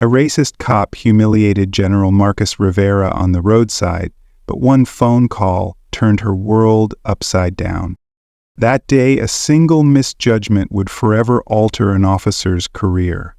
A racist cop humiliated General Marcus Rivera on the roadside, but one phone call turned her world upside down. That day, a single misjudgment would forever alter an officer's career.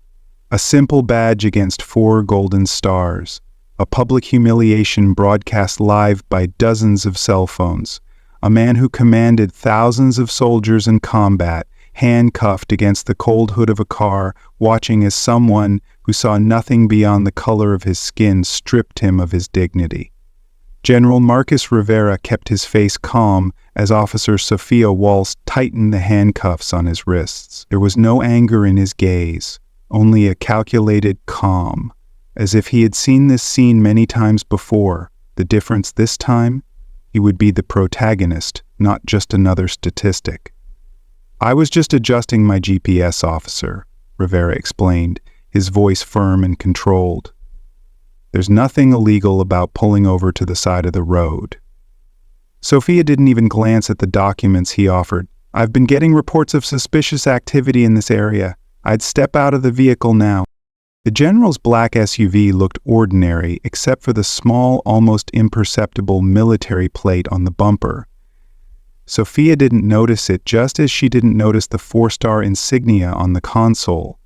A simple badge against 4 golden stars. A public humiliation broadcast live by dozens of cell phones. A man who commanded thousands of soldiers in combat, handcuffed against the cold hood of a car, watching as someone who saw nothing beyond the color of his skin stripped him of his dignity. General Marcus Rivera kept his face calm as Officer Sophia Walsh tightened the handcuffs on his wrists. There was no anger in his gaze, only a calculated calm, as if he had seen this scene many times before. The difference this time? He would be the protagonist, not just another statistic. "I was just adjusting my GPS, officer," Rivera explained, his voice firm and controlled. "There's nothing illegal about pulling over to the side of the road." Sophia didn't even glance at the documents he offered. "I've been getting reports of suspicious activity in this area. I'd step out of the vehicle now." The general's black SUV looked ordinary except for the small, almost imperceptible military plate on the bumper. Sophia didn't notice it, just as she didn't notice the 4-star insignia on the console.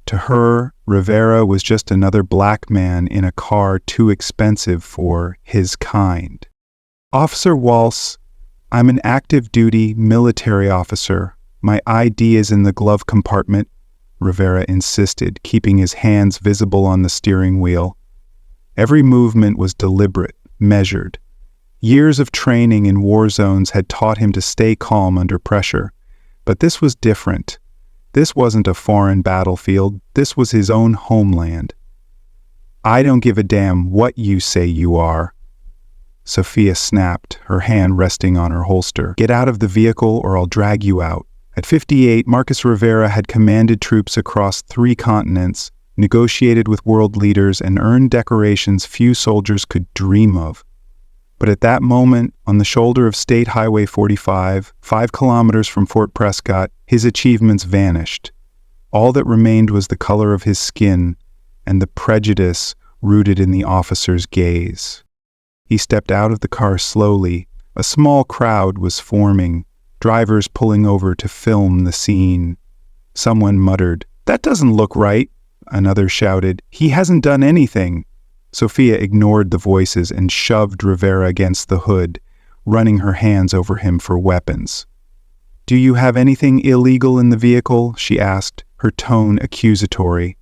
To her, Rivera was just another black man in a car too expensive for his kind. "Officer Walsh, I'm an active-duty military officer. My ID is in the glove compartment," Rivera insisted, keeping his hands visible on the steering wheel. Every movement was deliberate, measured. Years of training in war zones had taught him to stay calm under pressure. But this was different. This wasn't a foreign battlefield. This was his own homeland. "I don't give a damn what you say you are." Sophia snapped, her hand resting on her holster. "Get out of the vehicle or I'll drag you out." At 58, Marcus Rivera had commanded troops across 3 continents, negotiated with world leaders, and earned decorations few soldiers could dream of. But at that moment, on the shoulder of State Highway 45, 5 kilometers from Fort Prescott, his achievements vanished. All that remained was the color of his skin and the prejudice rooted in the officer's gaze. He stepped out of the car slowly. A small crowd was forming, drivers pulling over to film the scene. Someone muttered, "That doesn't look right." Another shouted, "He hasn't done anything." Sophia ignored the voices and shoved Rivera against the hood, running her hands over him for weapons. "Do you have anything illegal in the vehicle?" she asked, her tone accusatory.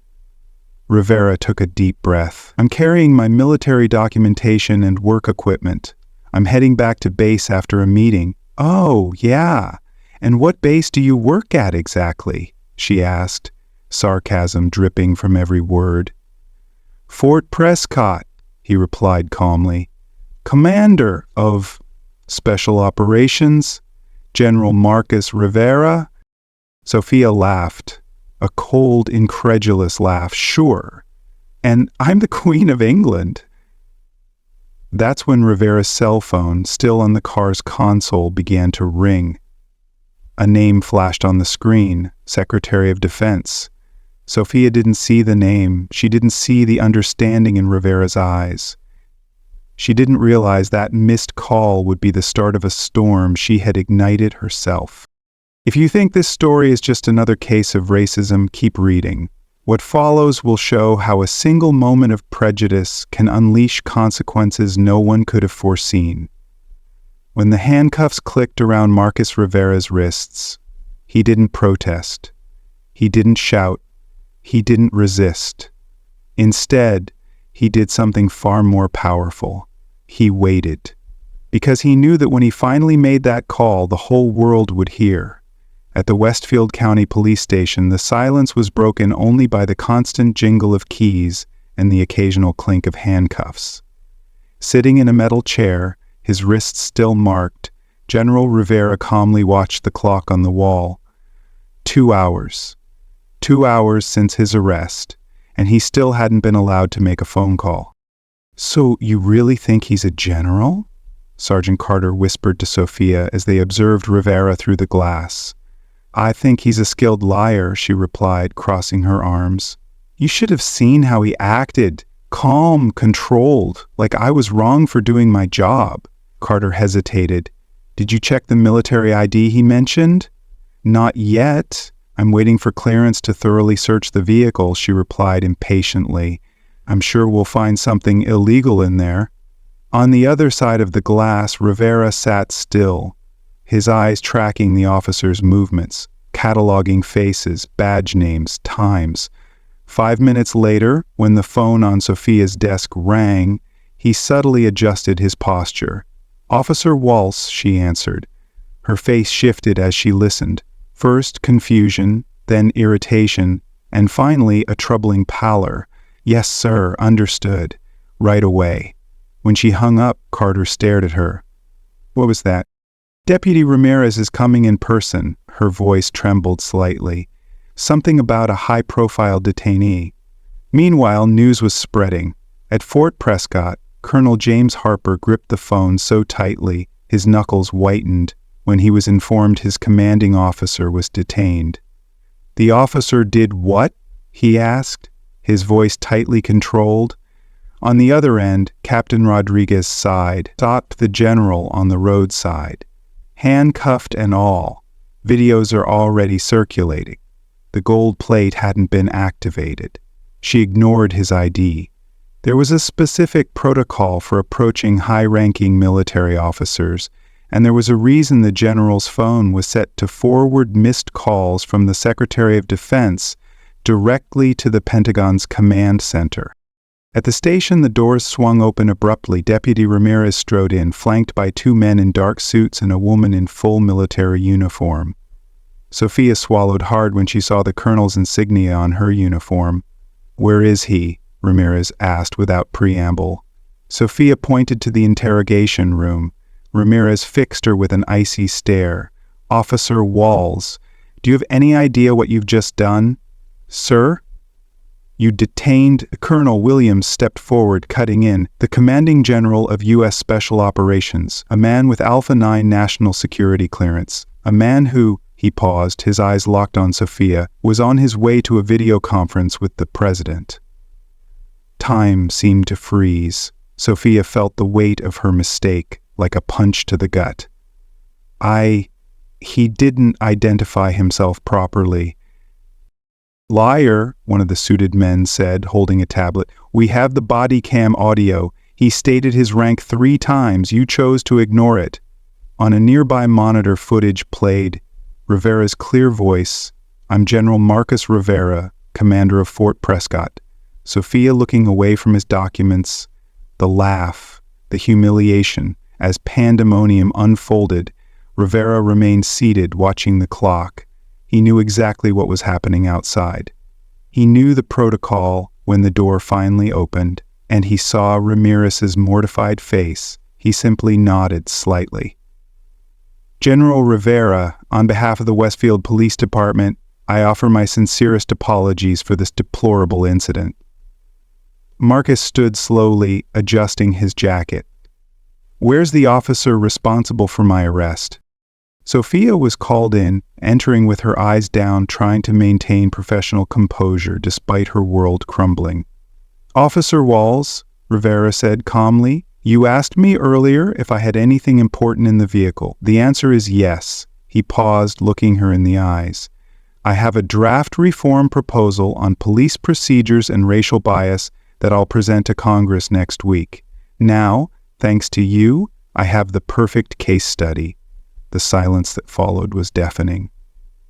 Rivera took a deep breath. "I'm carrying my military documentation and work equipment. I'm heading back to base after a meeting." "Oh, yeah. And what base do you work at exactly?" she asked, sarcasm dripping from every word. "Fort Prescott," he replied calmly. "Commander of Special Operations, General Marcus Rivera." Sophia laughed, a cold, incredulous laugh. "Sure. And I'm the Queen of England." That's when Rivera's cell phone, still on the car's console, began to ring. A name flashed on the screen, Secretary of Defense. Sophia didn't see the name. She didn't see the understanding in Rivera's eyes. She didn't realize that missed call would be the start of a storm she had ignited herself. If you think this story is just another case of racism, keep reading. What follows will show how a single moment of prejudice can unleash consequences no one could have foreseen. When the handcuffs clicked around Marcus Rivera's wrists, he didn't protest. He didn't shout. He didn't resist. Instead, he did something far more powerful. He waited. Because he knew that when he finally made that call, the whole world would hear. At the Westfield County Police Station, the silence was broken only by the constant jingle of keys and the occasional clink of handcuffs. Sitting in a metal chair, his wrists still marked, General Rivera calmly watched the clock on the wall. 2 hours. 2 hours since his arrest, and he still hadn't been allowed to make a phone call. "So you really think he's a general?" Sergeant Carter whispered to Sophia as they observed Rivera through the glass. "I think he's a skilled liar," she replied, crossing her arms. You should have seen how he acted. Calm, controlled, like I was wrong for doing my job. Carter hesitated. Did you check the military ID he mentioned? Not yet. I'm waiting for clearance to thoroughly search the vehicle, she replied impatiently. I'm sure we'll find something illegal in there. On the other side of the glass, Rivera sat still, his eyes tracking the officer's movements, cataloging faces, badge names, times. 5 minutes later, when the phone on Sophia's desk rang, he subtly adjusted his posture. Officer Walsh, she answered. Her face shifted as she listened. First confusion, then irritation, and finally a troubling pallor. Yes, sir, understood. Right away. When she hung up, Carter stared at her. What was that? Deputy Ramirez is coming in person. Her voice trembled slightly. Something about a high-profile detainee. Meanwhile, news was spreading. At Fort Prescott, Colonel James Harper gripped the phone so tightly, his knuckles whitened, when he was informed his commanding officer was detained. The officer did what? He asked, his voice tightly controlled. On the other end, Captain Rodriguez sighed, stopped the general on the roadside. Handcuffed and all. Videos are already circulating. The gold plate hadn't been activated. She ignored his ID. There was a specific protocol for approaching high-ranking military officers, and there was a reason the general's phone was set to forward missed calls from the Secretary of Defense directly to the Pentagon's command center. At the station, the doors swung open abruptly. Deputy Ramirez strode in, flanked by 2 men in dark suits and a woman in full military uniform. Sophia swallowed hard when she saw the colonel's insignia on her uniform. Where is he? Ramirez asked without preamble. Sophia pointed to the interrogation room. Ramirez fixed her with an icy stare. Officer Walls, do you have any idea what you've just done? Sir? You detained. Colonel Williams stepped forward, cutting in. The commanding general of U.S. Special Operations, a man with Alpha 9 national security clearance, a man who, he paused, his eyes locked on Sophia, was on his way to a video conference with the president. Time seemed to freeze. Sophia felt the weight of her mistake, like a punch to the gut. He didn't identify himself properly. Liar, one of the suited men said, holding a tablet. We have the body cam audio. He stated his rank 3 times. You chose to ignore it. On a nearby monitor, footage played. Rivera's clear voice. I'm General Marcus Rivera, commander of Fort Prescott. Sophia looking away from his documents. The laugh, the humiliation. As pandemonium unfolded, Rivera remained seated, watching the clock. He knew exactly what was happening outside. He knew the protocol when the door finally opened, and he saw Ramirez's mortified face. He simply nodded slightly. General Rivera, on behalf of the Westfield Police Department, I offer my sincerest apologies for this deplorable incident. Marcus stood slowly, adjusting his jacket. Where's the officer responsible for my arrest? Sophia was called in, entering with her eyes down, trying to maintain professional composure despite her world crumbling. Officer Walls, Rivera said calmly, you asked me earlier if I had anything important in the vehicle. The answer is yes. He paused, looking her in the eyes. I have a draft reform proposal on police procedures and racial bias that I'll present to Congress next week. Now, thanks to you, I have the perfect case study. The silence that followed was deafening.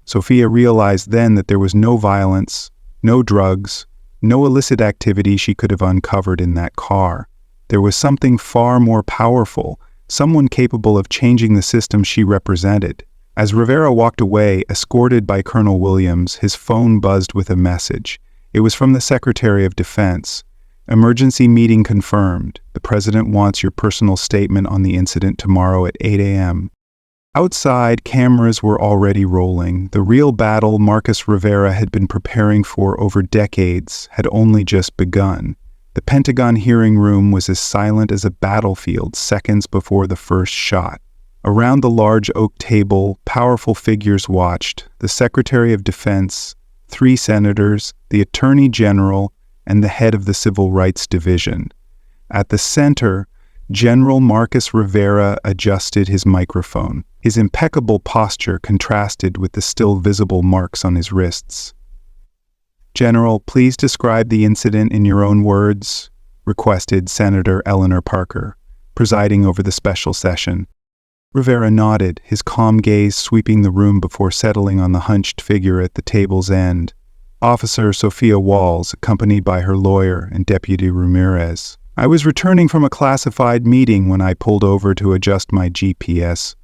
Sophia realized then that there was no violence, no drugs, no illicit activity she could have uncovered in that car. There was something far more powerful, someone capable of changing the system she represented. As Rivera walked away, escorted by Colonel Williams, his phone buzzed with a message. It was from the Secretary of Defense. Emergency meeting confirmed. The President wants your personal statement on the incident tomorrow at 8 a.m. Outside, cameras were already rolling. The real battle Marcus Rivera had been preparing for over decades had only just begun. The Pentagon hearing room was as silent as a battlefield seconds before the first shot. Around the large oak table, powerful figures watched. The Secretary of Defense, 3 senators, the Attorney General, and the head of the Civil Rights Division. At the center, General Marcus Rivera adjusted his microphone. His impeccable posture contrasted with the still visible marks on his wrists. "General, please describe the incident in your own words," requested Senator Eleanor Parker, presiding over the special session. Rivera nodded, his calm gaze sweeping the room before settling on the hunched figure at the table's end. Officer Sophia Walls, accompanied by her lawyer and Deputy Ramirez. "I was returning from a classified meeting when I pulled over to adjust my GPS.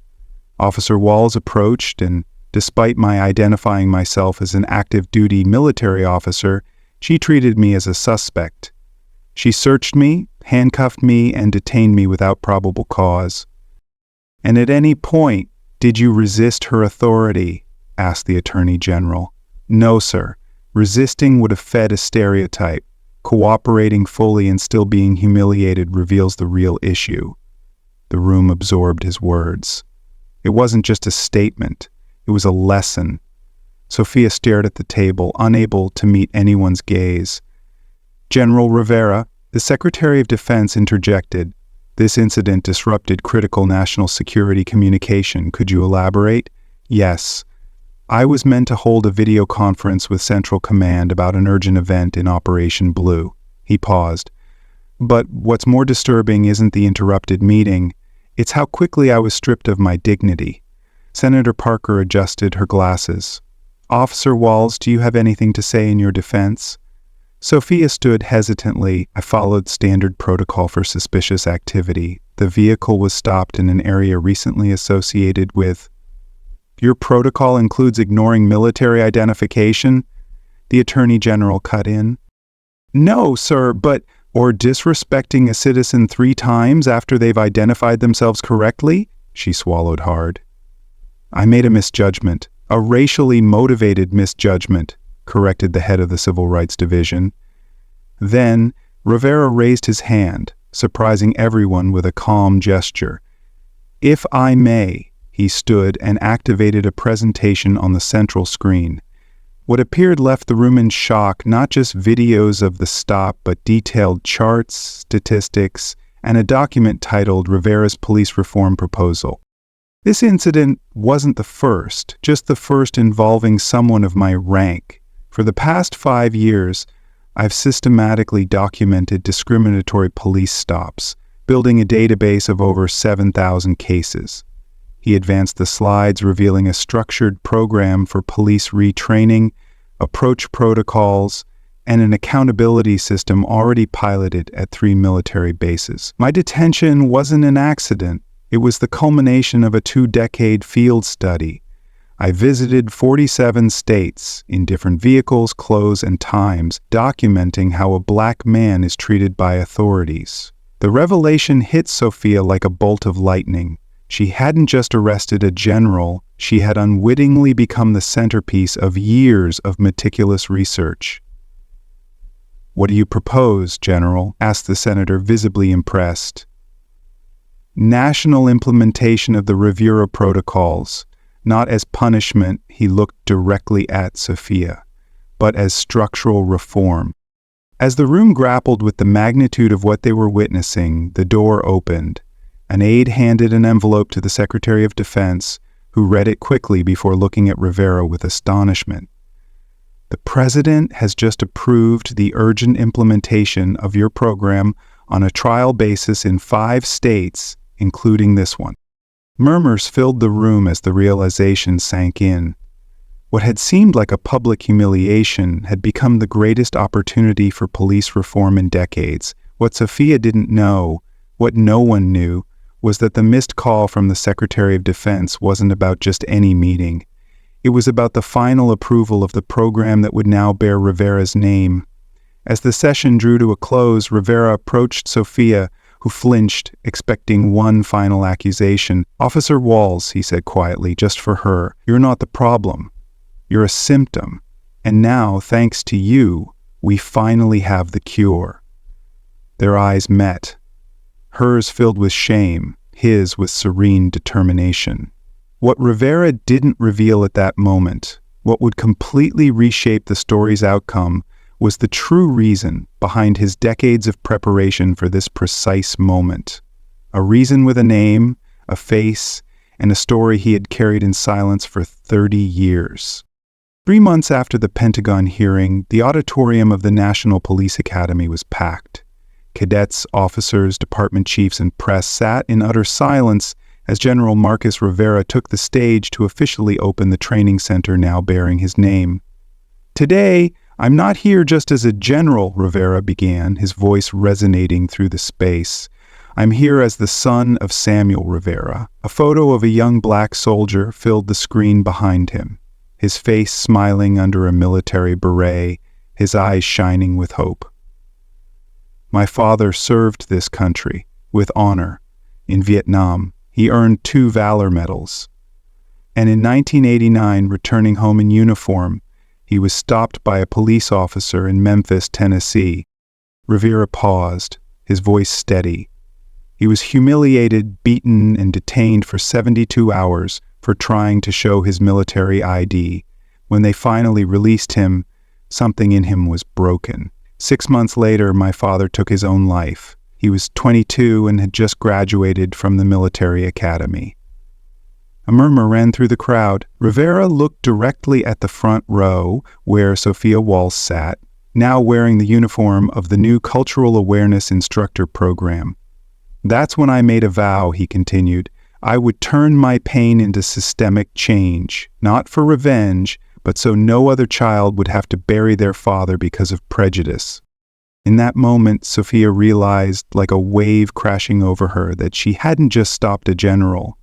Officer Walls approached, and despite my identifying myself as an active-duty military officer, she treated me as a suspect. She searched me, handcuffed me, and detained me without probable cause." "And at any point, did you resist her authority?" asked the Attorney General. "No, sir. Resisting would have fed a stereotype. Cooperating fully and still being humiliated reveals the real issue." The room absorbed his words. It wasn't just a statement. It was a lesson. Sophia stared at the table, unable to meet anyone's gaze. "General Rivera," the Secretary of Defense interjected. "This incident disrupted critical national security communication. Could you elaborate?" "Yes. I was meant to hold a video conference with Central Command about an urgent event in Operation Blue." He paused. "But what's more disturbing isn't the interrupted meeting. It's how quickly I was stripped of my dignity." Senator Parker adjusted her glasses. "Officer Walls, do you have anything to say in your defense?" Sophia stood hesitantly. "I followed standard protocol for suspicious activity. The vehicle was stopped in an area recently associated with—" "Your protocol includes ignoring military identification?" the Attorney General cut in. "No, sir, or disrespecting a citizen 3 times after they've identified themselves correctly?" She swallowed hard. "I made a misjudgment, a racially motivated misjudgment," corrected the head of the Civil Rights Division. Then, Rivera raised his hand, surprising everyone with a calm gesture. "If I may," he stood and activated a presentation on the central screen. What appeared left the room in shock, not just videos of the stop, but detailed charts, statistics, and a document titled Rivera's Police Reform Proposal. This incident wasn't the first, just the first involving someone of my rank. For the past 5 years, I've systematically documented discriminatory police stops, building a database of over 7,000 cases. He advanced the slides, revealing a structured program for police retraining, approach protocols, and an accountability system already piloted at 3 military bases. My detention wasn't an accident. It was the culmination of a 2-decade field study. I visited 47 states in different vehicles, clothes, and times, documenting how a black man is treated by authorities. The revelation hit Sophia like a bolt of lightning. She hadn't just arrested a general, she had unwittingly become the centerpiece of years of meticulous research. "What do you propose, General?" asked the senator, visibly impressed. "National implementation of the Rivera protocols, not as punishment," he looked directly at Sophia, "but as structural reform." As the room grappled with the magnitude of what they were witnessing, the door opened. An aide handed an envelope to the Secretary of Defense, who read it quickly before looking at Rivera with astonishment. "The President has just approved the urgent implementation of your program on a trial basis in 5 states, including this one." Murmurs filled the room as the realization sank in. What had seemed like a public humiliation had become the greatest opportunity for police reform in decades. What Sophia didn't know, what no one knew, was that the missed call from the Secretary of Defense wasn't about just any meeting. It was about the final approval of the program that would now bear Rivera's name. As the session drew to a close, Rivera approached Sophia, who flinched, expecting one final accusation. "Officer Walls," he said quietly, just for her, "you're not the problem. You're a symptom. And now, thanks to you, we finally have the cure." Their eyes met. Hers filled with shame, his with serene determination. What Rivera didn't reveal at that moment What would completely reshape the story's outcome was the true reason behind his decades of preparation for this precise moment. A reason with a name, a face, and a story he had carried in silence for 30 years. 3 months after the Pentagon hearing, the auditorium of the National Police Academy was packed. Cadets, officers, department chiefs, and press sat in utter silence as General Marcus Rivera took the stage to officially open the training center now bearing his name. "Today, I'm not here just as a general," Rivera began, his voice resonating through the space. "I'm here as the son of Samuel Rivera." A photo of a young black soldier filled the screen behind him, his face smiling under a military beret, his eyes shining with hope. "My father served this country with honor in Vietnam. He earned 2 Valor Medals. And in 1989, returning home in uniform, he was stopped by a police officer in Memphis, Tennessee." Rivera paused, his voice steady. He was humiliated, beaten, and detained for 72 hours for trying to show his military ID. When they finally released him, something in him was broken. 6 months later, my father took his own life. He was 22 and had just graduated from the military academy. A murmur ran through the crowd. Rivera looked directly at the front row where Sophia Walz sat, now wearing the uniform of the new Cultural Awareness Instructor Program. "That's when I made a vow," he continued. "I would turn my pain into systemic change, not for revenge, but so no other child would have to bury their father because of prejudice." In that moment, Sophia realized, like a wave crashing over her, that she hadn't just stopped a general.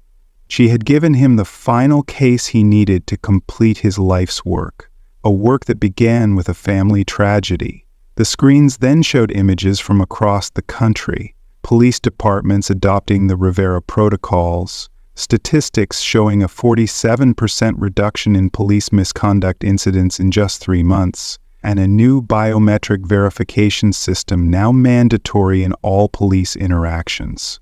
She had given him the final case he needed to complete his life's work, a work that began with a family tragedy. The screens then showed images from across the country, police departments adopting the Rivera protocols, statistics showing a 47% reduction in police misconduct incidents in just 3 months, and a new biometric verification system now mandatory in all police interactions.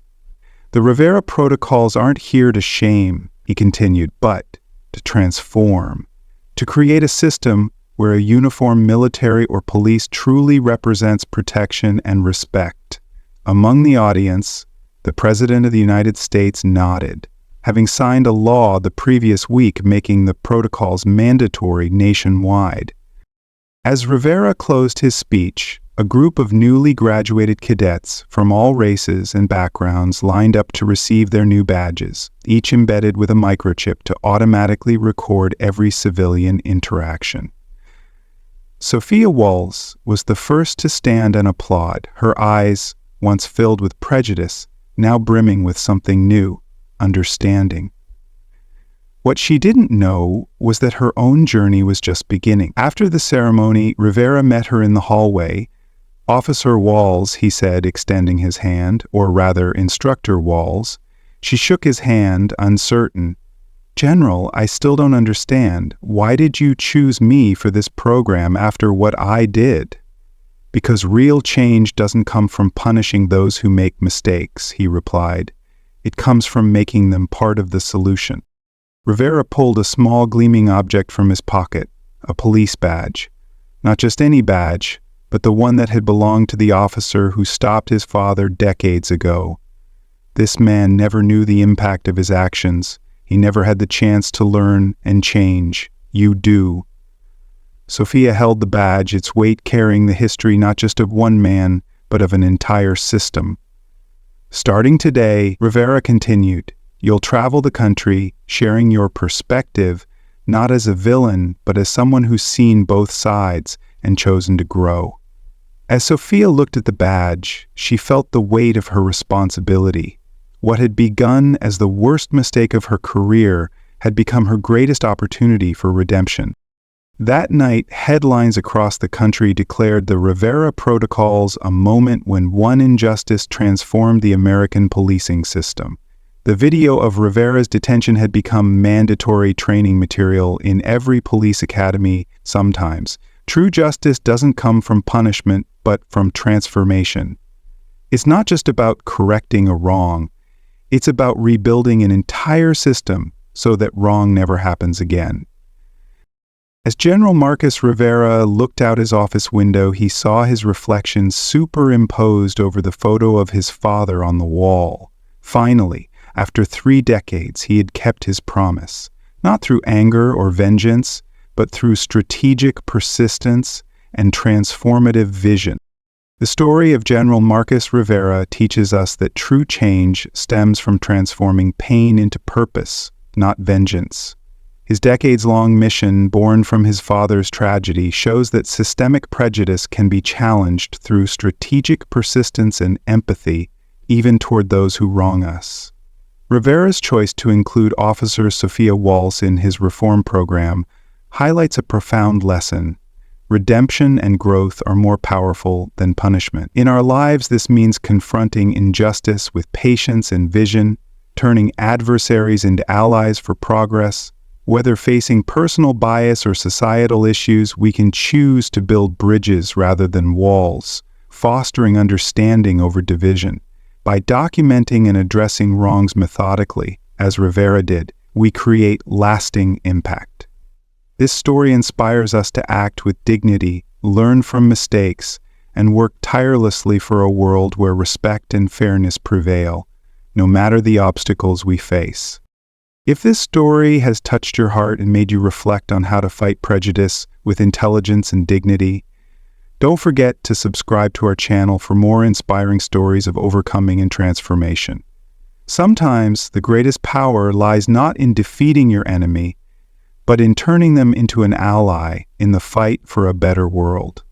"The Rivera protocols aren't here to shame," he continued, "but to transform, to create a system where a uniformed military or police truly represents protection and respect." Among the audience, the President of the United States nodded, having signed a law the previous week making the protocols mandatory nationwide. As Rivera closed his speech, a group of newly graduated cadets from all races and backgrounds lined up to receive their new badges, each embedded with a microchip to automatically record every civilian interaction. Sophia Walz was the first to stand and applaud, her eyes, once filled with prejudice, now brimming with something new, understanding. What she didn't know was that her own journey was just beginning. After the ceremony, Rivera met her in the hallway. "Officer Walz," he said, extending his hand, or rather, Instructor Walz. She shook his hand, uncertain. "General, I still don't understand. Why did you choose me for this program after what I did?" "Because real change doesn't come from punishing those who make mistakes," he replied. "It comes from making them part of the solution." Rivera pulled a small gleaming object from his pocket, a police badge. Not just any badge, but the one that had belonged to the officer who stopped his father decades ago. This man never knew the impact of his actions. He never had the chance to learn and change. You do. Sophia held the badge, its weight carrying the history not just of one man, but of an entire system. "Starting today," Rivera continued, "you'll travel the country, sharing your perspective, not as a villain, but as someone who's seen both sides and chosen to grow." As Sophia looked at the badge, she felt the weight of her responsibility. What had begun as the worst mistake of her career had become her greatest opportunity for redemption. That night, headlines across the country declared the Rivera Protocols a moment when one injustice transformed the American policing system. The video of Rivera's detention had become mandatory training material in every police academy. Sometimes, true justice doesn't come from punishment, but from transformation. It's not just about correcting a wrong. It's about rebuilding an entire system so that wrong never happens again. As General Marcus Rivera looked out his office window, he saw his reflection superimposed over the photo of his father on the wall. Finally, after 3 decades, he had kept his promise, not through anger or vengeance, but through strategic persistence and transformative vision. The story of General Marcus Rivera teaches us that true change stems from transforming pain into purpose, not vengeance. His decades-long mission, born from his father's tragedy, shows that systemic prejudice can be challenged through strategic persistence and empathy, even toward those who wrong us. Rivera's choice to include Officer Sophia Walsh in his reform program highlights a profound lesson. Redemption and growth are more powerful than punishment. In our lives, this means confronting injustice with patience and vision, turning adversaries into allies for progress. Whether facing personal bias or societal issues, we can choose to build bridges rather than walls, fostering understanding over division. By documenting and addressing wrongs methodically, as Rivera did, we create lasting impact. This story inspires us to act with dignity, learn from mistakes, and work tirelessly for a world where respect and fairness prevail, no matter the obstacles we face. If this story has touched your heart and made you reflect on how to fight prejudice with intelligence and dignity, don't forget to subscribe to our channel for more inspiring stories of overcoming and transformation. Sometimes the greatest power lies not in defeating your enemy, but in turning them into an ally in the fight for a better world.